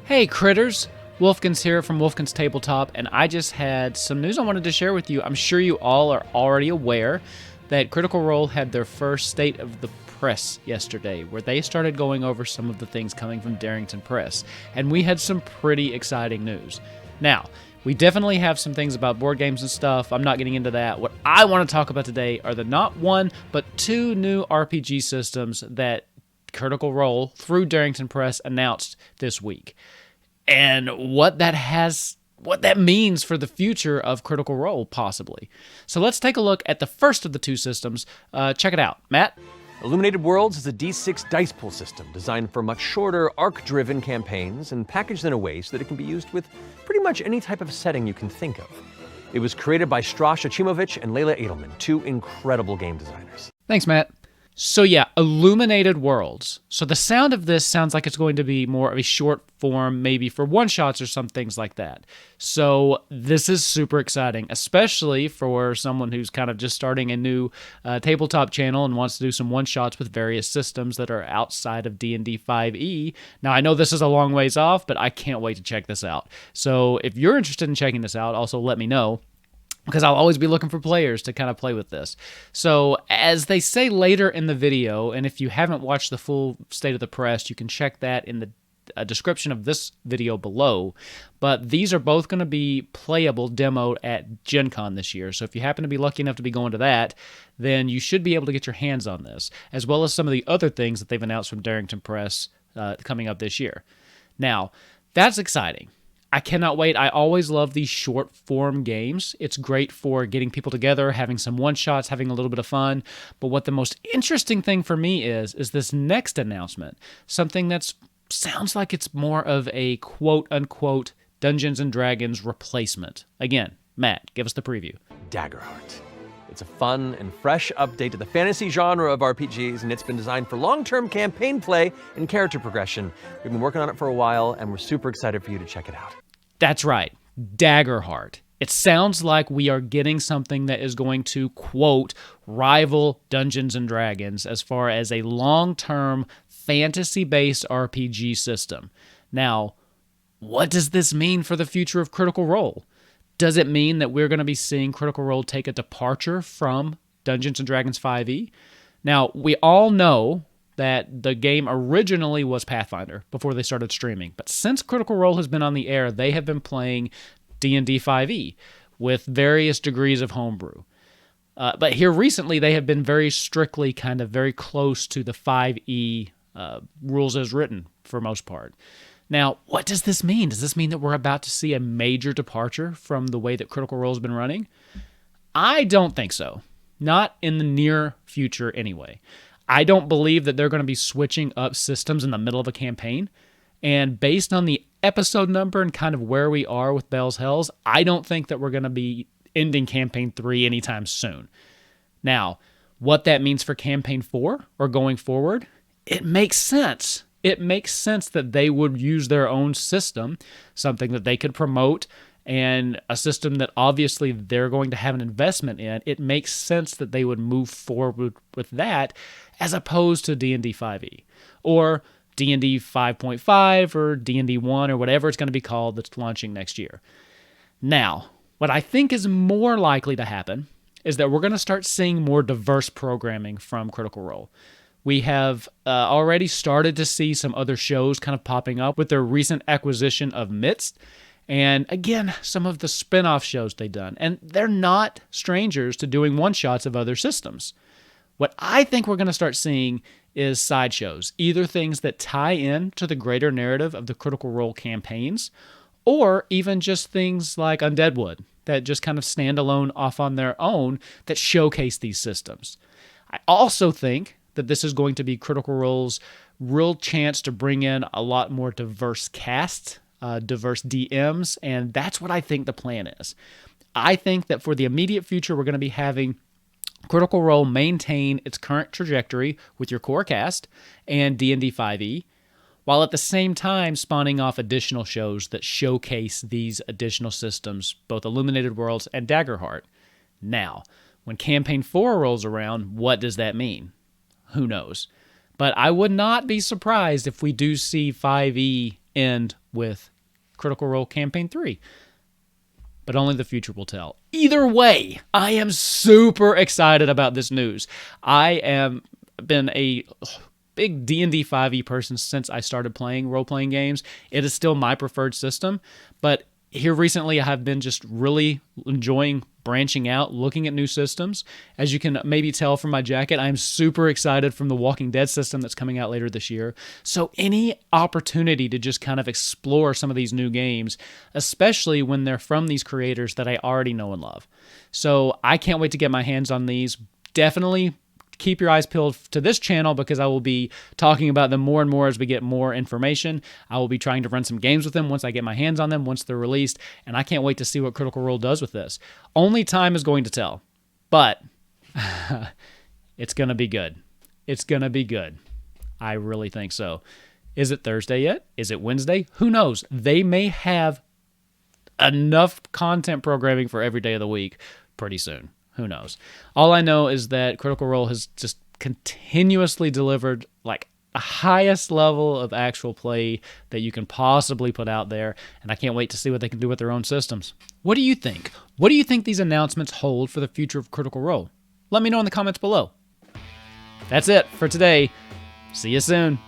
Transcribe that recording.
Hey critters, Wolfkins here from Wolfkins Tabletop, and I just had some news I wanted to share with you. I'm sure you all are already aware that Critical Role had their first State of the Press yesterday, where they started going over some of the things coming from Darrington Press, and we had some pretty exciting news. Now, we definitely have some things about board games and stuff. I'm not getting into that. What I want to talk about today are the not one, but two new RPG systems that Critical Role, through Darrington Press, announced this week. And what that means for the future of Critical Role, possibly. So let's take a look at the first of the two systems. Check it out. Matt? Illuminated Worlds is a D6 dice pool system designed for much shorter, arc-driven campaigns and packaged in a way so that it can be used with pretty much any type of setting you can think of. It was created by Strasz Achimovich and Leila Edelman, two incredible game designers. Thanks, Matt. So yeah, Illuminated Worlds. So the sound of this sounds like it's going to be more of a short form, maybe for one-shots or some things like that. So this is super exciting, especially for someone who's kind of just starting a new tabletop channel and wants to do some one-shots with various systems that are outside of D&D 5e. Now, I know this is a long ways off, but I can't wait to check this out. So if you're interested in checking this out, also let me know, because I'll always be looking for players to kind of play with this. So, as they say later in the video, and if you haven't watched the full State of the Press, you can check that in the description of this video below. But these are both going to be playable, demoed at Gen Con this year. So if you happen to be lucky enough to be going to that, then you should be able to get your hands on this, as well as some of the other things that they've announced from Darrington Press coming up this year. Now, that's exciting. I cannot wait. I always love these short form games. It's great for getting people together, having some one-shots, having a little bit of fun. But what the most interesting thing for me is this next announcement, something that sounds like it's more of a quote-unquote Dungeons & Dragons replacement. Again, Matt, give us the preview. Daggerheart. It's a fun and fresh update to the fantasy genre of RPGs, and it's been designed for long-term campaign play and character progression. We've been working on it for a while, and we're super excited for you to check it out. That's right, Daggerheart. It sounds like we are getting something that is going to, quote, rival Dungeons & Dragons as far as a long-term fantasy-based RPG system. Now, what does this mean for the future of Critical Role? Does it mean that we're going to be seeing Critical Role take a departure from Dungeons & Dragons 5e? Now, we all know that the game originally was Pathfinder before they started streaming. But since Critical Role has been on the air, they have been playing D&D 5e with various degrees of homebrew. But here recently, they have been very strictly kind of very close to the 5e rules as written for most part. Now, what does this mean? Does this mean that we're about to see a major departure from the way that Critical Role has been running? I don't think so. Not in the near future, anyway. I don't believe that they're going to be switching up systems in the middle of a campaign. And based on the episode number and kind of where we are with Bell's Hells, I don't think that we're going to be ending Campaign 3 anytime soon. Now, what that means for Campaign 4 or going forward, it makes sense. It makes sense that they would use their own system, something that they could promote, and a system that obviously they're going to have an investment in. It makes sense that they would move forward with that as opposed to D&D 5e or D&D 5.5 or D&D 1 or whatever it's going to be called that's launching next year. Now, what I think is more likely to happen is that we're going to start seeing more diverse programming from Critical Role. We have already started to see some other shows kind of popping up with their recent acquisition of Midst. And again, some of the spin-off shows they've done. And they're not strangers to doing one-shots of other systems. What I think we're going to start seeing is sideshows, either things that tie in to the greater narrative of the Critical Role campaigns, or even just things like Undeadwood that just kind of stand alone off on their own that showcase these systems. I also think that this is going to be Critical Role's real chance to bring in a lot more diverse casts, diverse DMs, and that's what I think the plan is. I think that for the immediate future, we're going to be having Critical Role maintain its current trajectory with your core cast and D&D 5e, while at the same time spawning off additional shows that showcase these additional systems, both Illuminated Worlds and Daggerheart. Now, when Campaign 4 rolls around, what does that mean? Who knows? But I would not be surprised if we do see 5e end with Critical Role Campaign 3. But only the future will tell. Either way, I am super excited about this news. I am been a big D&D 5e person since I started playing role-playing games. It is still my preferred system, but here recently I have been just really enjoying branching out, looking at new systems. As you can maybe tell from my jacket, I'm super excited from the Walking Dead system that's coming out later this year. So any opportunity to just kind of explore some of these new games, especially when they're from these creators that I already know and love. So I can't wait to get my hands on these. Definitely keep your eyes peeled to this channel because I will be talking about them more and more as we get more information. I will be trying to run some games with them once I get my hands on them, once they're released, and I can't wait to see what Critical Role does with this. Only time is going to tell, but it's going to be good. It's going to be good. I really think so. Is it Thursday yet? Is it Wednesday? Who knows? They may have enough content programming for every day of the week pretty soon. Who knows? All I know is that Critical Role has just continuously delivered like the highest level of actual play that you can possibly put out there, and I can't wait to see what they can do with their own systems. What do you think? What do you think these announcements hold for the future of Critical Role? Let me know in the comments below. That's it for today. See you soon.